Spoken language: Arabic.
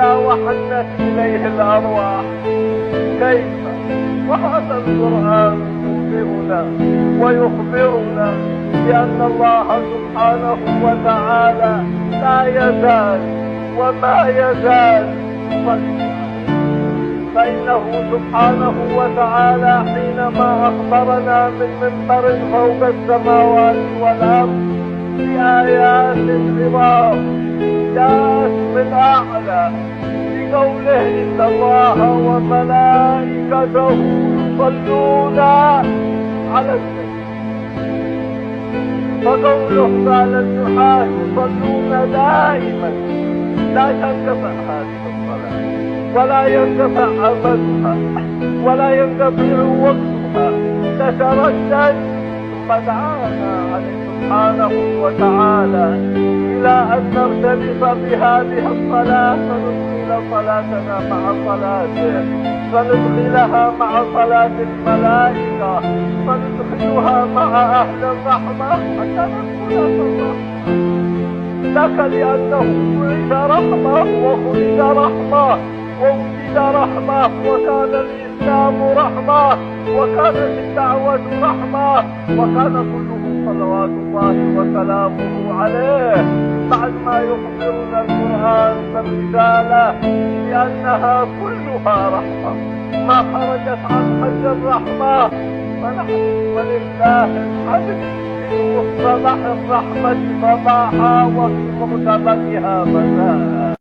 إلا وحنت إليه الأرواح. كيف؟ وهذا القرآن يخبرنا ويخبرنا بأن الله سبحانه وتعالى لا يزال وما يزال فإنه سبحانه وتعالى حينما أخبرنا من منبر فوق السماوات والأرض بآيات عظام جاءت من أعلى بقوله إن الله وملائكته يصلون على النبي، فقوله قال النحاة يصلون دائما لا تنقطع هذه الصلاة ولا ينقطع عملها ولا ينقطع وقتها، تتردد. فدعانا عليه سبحانه وتعالى إلى أن نرتبط بهذه الصلاة، فندخل صلاتنا مع صلاته، فندخلها مع صلاة الملائكة، فندخلها مع أهل الرحمة حتى ندخل الرحمة. لك لأنه بعث رحمة وخلد رحمة ووجد رحمة، وكان الإسلام رحمة، وكانت الدعوة رحمة، وكان كله صلوات الله وسلامه عليه. بعد ما يخبرنا القرآن بالرسالة بأنها كلها رحمة، ما خرجت عن حد الرحمة، فنحن ولله الحمد في مصطلح الرحمة صباحا وفي مغتبتها مساء.